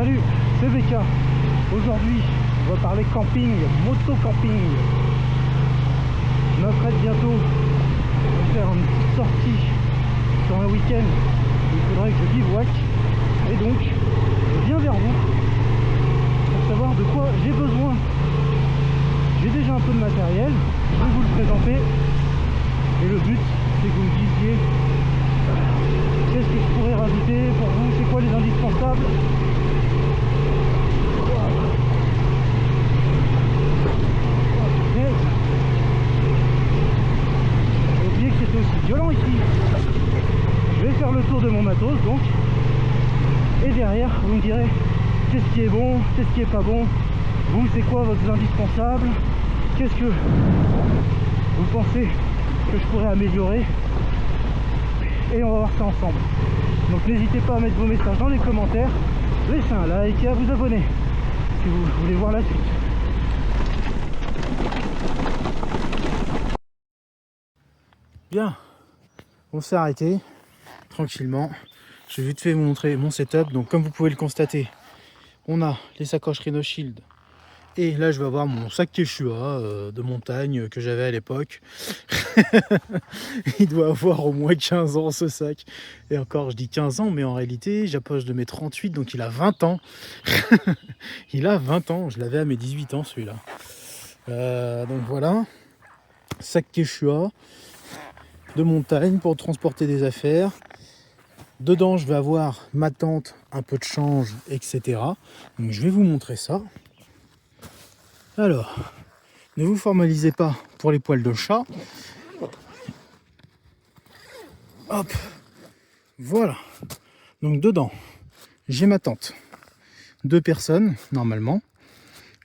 Salut, c'est BK. Aujourd'hui, on va parler camping, moto-camping. On apprête bientôt à faire une petite sortie sur un week-end. Il faudrait que je bivouac. Et donc, je viens vers vous pour savoir de quoi j'ai besoin. J'ai déjà un peu de matériel, je vais vous le présenter. Et le but, c'est que vous me disiez qu'est-ce que je pourrais rajouter pour vous, c'est quoi les indispensables. J'ai oublié que c'était aussi violent ici. Je vais faire le tour de mon matos donc. Et derrière, vous me direz qu'est-ce qui est bon, qu'est-ce qui est pas bon. Vous, c'est quoi votre indispensable? Qu'est-ce que vous pensez que je pourrais améliorer? Et on va voir ça ensemble. Donc n'hésitez pas à mettre vos messages dans les commentaires, laissez un like et à vous abonner si vous voulez voir la suite. Bien, on s'est arrêté tranquillement. Je vais vite fait vous montrer mon setup. Donc comme vous pouvez le constater, on a les sacoches Rhino Shield. Et là, je vais avoir mon sac Quechua de montagne que j'avais à l'époque. Il doit avoir au moins 15 ans ce sac. Et encore, je dis 15 ans, mais en réalité, j'approche de mes 38, donc il a 20 ans. Il a 20 ans, je l'avais à mes 18 ans celui-là. Donc voilà, sac Quechua de montagne pour transporter des affaires. Dedans, je vais avoir ma tente, un peu de change, etc. Donc je vais vous montrer ça. Alors, ne vous formalisez pas pour les poils de chat. Hop, voilà. Donc dedans, j'ai ma tente. 2 personnes, normalement.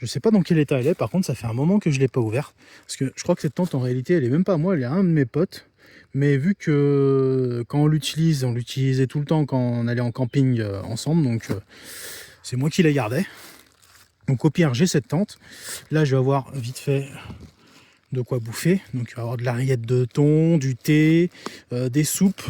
Je sais pas dans quel état elle est, par contre ça fait un moment que je l'ai pas ouverte. Parce que je crois que cette tente en réalité elle est même pas à moi, elle est à un de mes potes. Mais vu que quand on l'utilisait tout le temps quand on allait en camping ensemble, donc c'est moi qui la gardais. Donc au pire j'ai cette tente. Là je vais avoir vite fait de quoi bouffer. Donc il va y avoir de la rillette de thon, du thé, des soupes.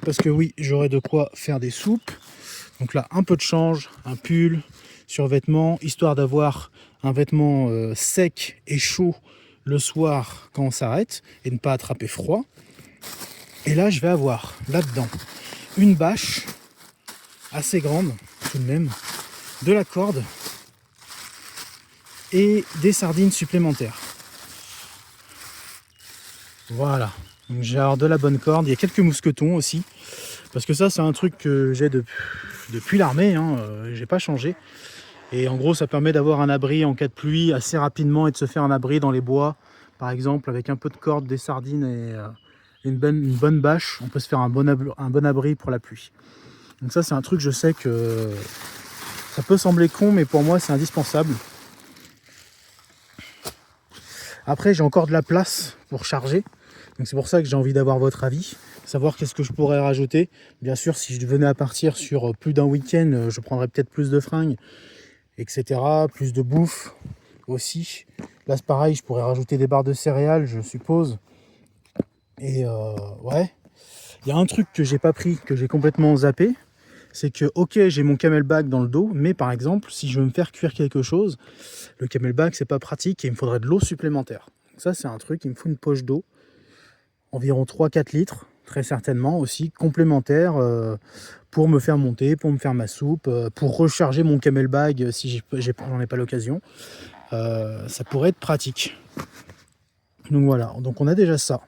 Parce que oui, j'aurai de quoi faire des soupes. Donc là un peu de change, un pull, survêtement, histoire d'avoir un vêtement sec et chaud le soir quand on s'arrête et ne pas attraper froid. Et là je vais avoir là-dedans une bâche assez grande tout de même, de la corde et des sardines supplémentaires. Voilà, donc j'ai alors de la bonne corde, il y a quelques mousquetons aussi, parce que ça c'est un truc que j'ai depuis l'armée, j'ai pas changé. Et en gros ça permet d'avoir un abri en cas de pluie assez rapidement et de se faire un abri dans les bois, par exemple avec un peu de corde, des sardines et une bonne bâche, on peut se faire un bon abri pour la pluie. Donc ça c'est un truc, je sais que ça peut sembler con mais pour moi c'est indispensable. Après j'ai encore de la place pour charger, donc c'est pour ça que j'ai envie d'avoir votre avis, savoir qu'est-ce que je pourrais rajouter. Bien sûr si je venais à partir sur plus d'un week-end, je prendrais peut-être plus de fringues, etc. Plus de bouffe aussi. Là c'est pareil, je pourrais rajouter des barres de céréales je suppose. Et ouais, il y a un truc que j'ai pas pris, que j'ai complètement zappé, c'est que ok j'ai mon camelback dans le dos, mais par exemple si je veux me faire cuire quelque chose, le camelback c'est pas pratique et il me faudrait de l'eau supplémentaire. Donc ça c'est un truc, il me faut une poche d'eau, environ 3-4 litres, très certainement aussi, complémentaire pour me faire monter, pour me faire ma soupe, pour recharger mon camelback si j'en ai pas l'occasion. Ça pourrait être pratique. Donc voilà, donc on a déjà ça.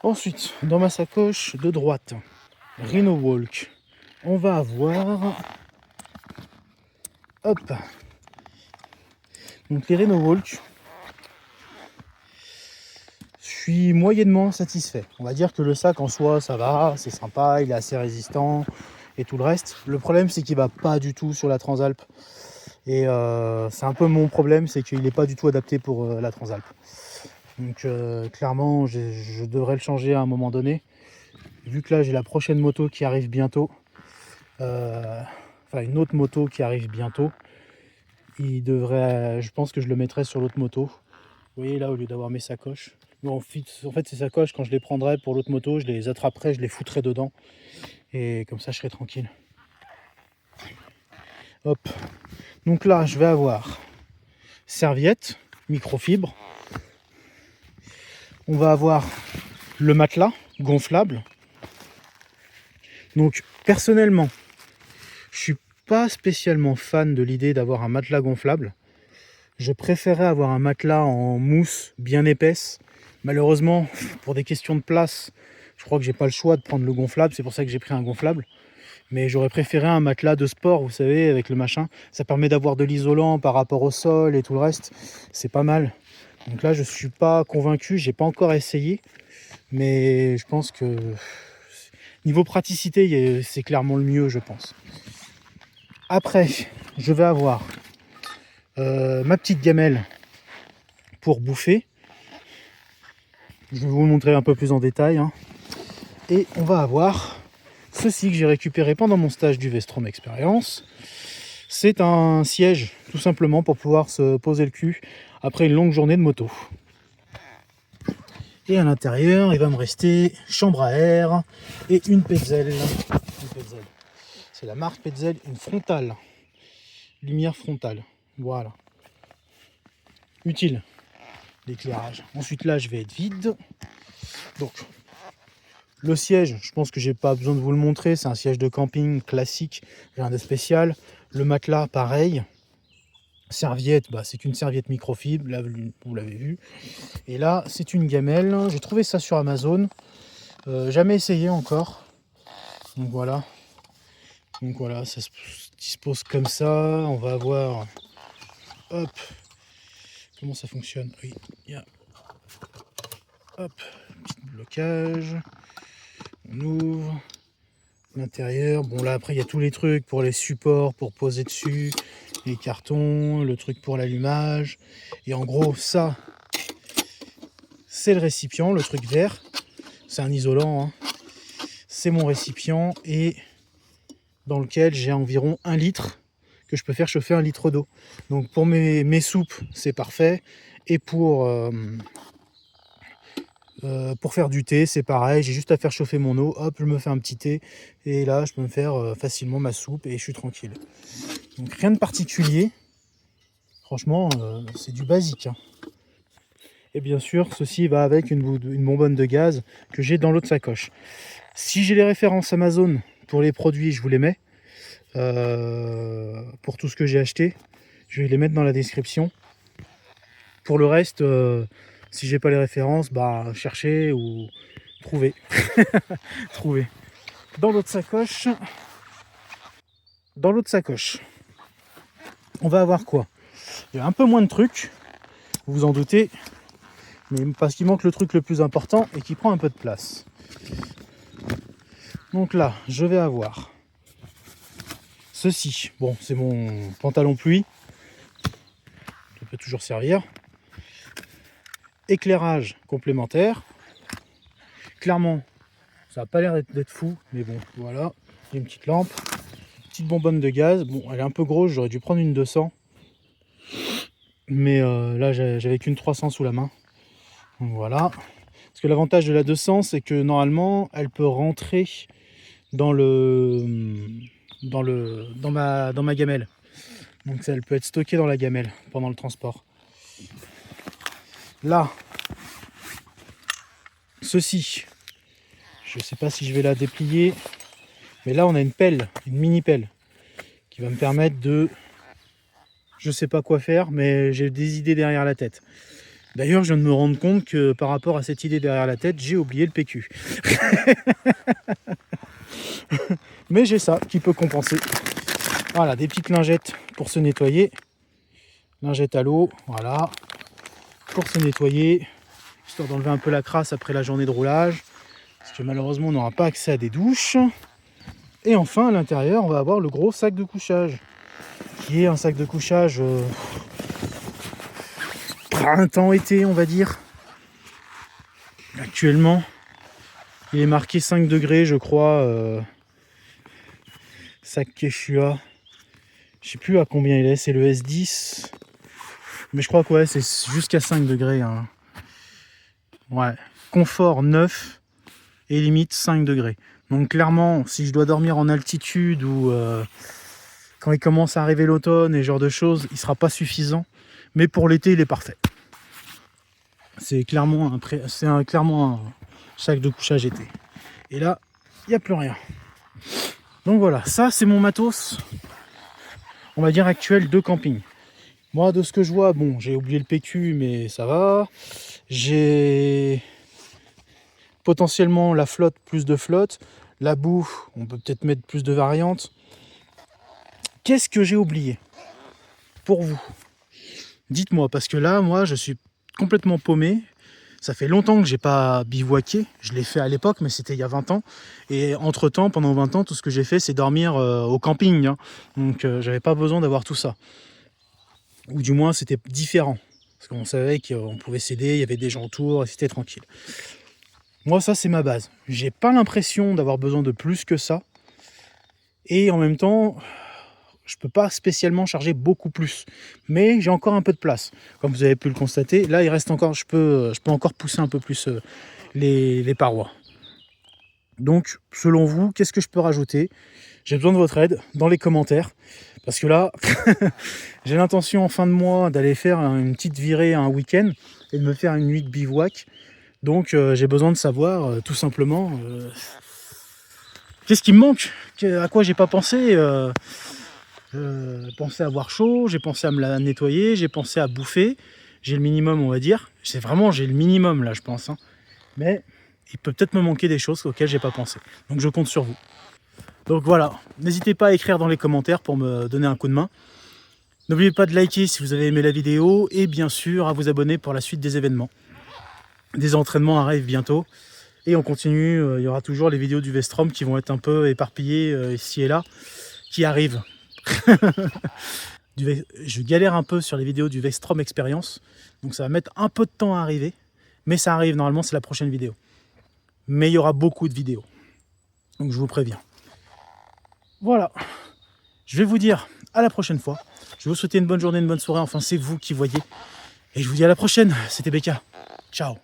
Ensuite, dans ma sacoche de droite, Rhino Walk, on va avoir... Hop. Donc les Rhino Walk, je suis moyennement satisfait. On va dire que le sac en soi, ça va, c'est sympa, il est assez résistant et tout le reste. Le problème, c'est qu'il va pas du tout sur la Transalp. Et c'est un peu mon problème, c'est qu'il n'est pas du tout adapté pour la Transalp. Donc clairement, je devrais le changer à un moment donné. Vu que là, j'ai la prochaine moto qui arrive bientôt. Enfin, une autre moto qui arrive bientôt. Je pense que je le mettrai sur l'autre moto. Vous voyez là, au lieu d'avoir mes sacoches. Bon, en fait, ces sacoches, quand je les prendrai pour l'autre moto, je les attraperai, je les foutrai dedans. Et comme ça, je serai tranquille. Hop. Donc là, je vais avoir serviette, microfibre. On va avoir le matelas gonflable. Donc personnellement, je suis pas spécialement fan de l'idée d'avoir un matelas gonflable. Je préférais avoir un matelas en mousse bien épaisse. Malheureusement, pour des questions de place, je crois que j'ai pas le choix de prendre le gonflable. C'est pour ça que j'ai pris un gonflable. Mais j'aurais préféré un matelas de sport, vous savez, avec le machin. Ça permet d'avoir de l'isolant par rapport au sol et tout le reste. C'est pas mal. Donc là, je suis pas convaincu. J'ai pas encore essayé. Mais je pense que niveau praticité, c'est clairement le mieux, je pense. Après, je vais avoir ma petite gamelle pour bouffer. Je vais vous le montrer un peu plus en détail. Et on va avoir ceci que j'ai récupéré pendant mon stage du Vestrom Experience. C'est un siège, tout simplement, pour pouvoir se poser le cul après une longue journée de moto. Et à l'intérieur, il va me rester chambre à air et une Petzl. C'est la marque Petzl, une frontale. Lumière frontale. Voilà. Utile, l'éclairage. Ensuite là, je vais être vide. Donc, le siège, je pense que j'ai pas besoin de vous le montrer. C'est un siège de camping classique, rien de spécial. Le matelas, pareil. Serviette, c'est une serviette microfibre, là vous l'avez vu. Et là, c'est une gamelle. J'ai trouvé ça sur Amazon. Jamais essayé encore. Donc voilà. Ça se dispose comme ça. On va avoir. Hop. Comment ça fonctionne? Oui, il y a. Hop. Petit blocage. On ouvre. L'intérieur. Bon, là, après, il y a tous les trucs pour les supports, pour poser dessus. Les cartons, le truc pour l'allumage. Et en gros, ça, c'est le récipient, le truc vert. C'est un isolant. C'est mon récipient et dans lequel j'ai environ 1 litre que je peux faire chauffer 1 litre d'eau. Donc pour mes soupes, c'est parfait. Et pour faire du thé, c'est pareil. J'ai juste à faire chauffer mon eau. Hop, je me fais un petit thé. Et là, je peux me faire facilement ma soupe et je suis tranquille. Donc rien de particulier. Franchement, c'est du basique. Et bien sûr, ceci va avec une bonbonne de gaz que j'ai dans l'autre sacoche. Si j'ai les références Amazon pour les produits, je vous les mets. Pour tout ce que j'ai acheté, je vais les mettre dans la description. Pour le reste, si j'ai pas les références, cherchez ou trouvez. Trouvez. Dans l'autre sacoche, on va avoir quoi? Il y a un peu moins de trucs, vous vous en doutez, mais parce qu'il manque le truc le plus important et qui prend un peu de place. Donc là, je vais avoir ceci. Bon, c'est mon pantalon pluie. Ça peut toujours servir. Éclairage complémentaire. Clairement, ça n'a pas l'air d'être fou, mais bon, voilà. J'ai une petite lampe. Petite bonbonne de gaz. Bon, elle est un peu grosse, j'aurais dû prendre une 200. Mais là, j'avais qu'une 300 sous la main. Donc voilà. Parce que l'avantage de la 200, c'est que normalement, elle peut rentrer dans ma gamelle. Donc ça, elle peut être stockée dans la gamelle pendant le transport. Là, ceci, je ne sais pas si je vais la déplier, mais là on a une pelle, une mini pelle, qui va me permettre de, je sais pas quoi faire, mais j'ai des idées derrière la tête. D'ailleurs, je viens de me rendre compte que par rapport à cette idée derrière la tête, j'ai oublié le PQ. Mais j'ai ça qui peut compenser. Voilà, des petites lingettes pour se nettoyer. Lingettes à l'eau, voilà, pour se nettoyer, histoire d'enlever un peu la crasse après la journée de roulage. Parce que malheureusement, on n'aura pas accès à des douches. Et enfin, à l'intérieur, on va avoir le gros sac de couchage. Qui est un sac de couchage printemps-été, on va dire. Actuellement, il est marqué 5 degrés, je crois. Sac Quechua. Je sais plus à combien il est, c'est le S10. Mais je crois que ouais, c'est jusqu'à 5 degrés. Ouais, confort 9 et limite 5 degrés. Donc clairement, si je dois dormir en altitude ou Quand il commence à arriver l'automne et ce genre de choses, il sera pas suffisant. Mais pour l'été, il est parfait. C'est clairement clairement un sac de couchage été. Et là, il n'y a plus rien. Donc voilà, ça c'est mon matos, on va dire actuel de camping. Moi, de ce que je vois, bon, j'ai oublié le PQ, mais ça va. J'ai potentiellement la flotte, plus de flotte. La bouffe, on peut peut-être mettre plus de variantes. Qu'est-ce que j'ai oublié pour vous? Dites-moi, parce que là, moi, je suis complètement paumé. Ça fait longtemps que j'ai pas bivouaqué. Je l'ai fait à l'époque, mais c'était il y a 20 ans. Et entre-temps, pendant 20 ans, tout ce que j'ai fait, c'est dormir au camping. Hein. Donc, j'avais pas besoin d'avoir tout ça. Ou du moins, c'était différent. Parce qu'on savait qu'on pouvait s'aider, il y avait des gens autour, et c'était tranquille. Moi, ça, c'est ma base. J'ai pas l'impression d'avoir besoin de plus que ça. Et en même temps, je peux pas spécialement charger beaucoup plus. Mais j'ai encore un peu de place. Comme vous avez pu le constater, là, il reste encore, je peux encore pousser un peu plus les parois. Donc, selon vous, qu'est-ce que je peux rajouter? J'ai besoin de votre aide dans les commentaires. Parce que là, j'ai l'intention en fin de mois d'aller faire une petite virée un week-end et de me faire une nuit de bivouac. Donc j'ai besoin de savoir tout simplement qu'est-ce qui me manque, à quoi j'ai pas pensé. Pensé à avoir chaud, j'ai pensé à me la nettoyer, j'ai pensé à bouffer. J'ai le minimum, on va dire. C'est vraiment, j'ai le minimum là, je pense. Hein. Mais il peut peut-être me manquer des choses auxquelles j'ai pas pensé. Donc je compte sur vous. Donc voilà, n'hésitez pas à écrire dans les commentaires pour me donner un coup de main. N'oubliez pas de liker si vous avez aimé la vidéo et bien sûr à vous abonner pour la suite des événements. Des entraînements arrivent bientôt et on continue, il y aura toujours les vidéos du Vestrom qui vont être un peu éparpillées ici et là, qui arrivent. Je galère un peu sur les vidéos du Vestrom Experience, donc ça va mettre un peu de temps à arriver, mais ça arrive, normalement c'est la prochaine vidéo. Mais il y aura beaucoup de vidéos, donc je vous préviens. Voilà, je vais vous dire à la prochaine fois. Je vais vous souhaiter une bonne journée, une bonne soirée. Enfin, c'est vous qui voyez. Et je vous dis à la prochaine. C'était Becca. Ciao.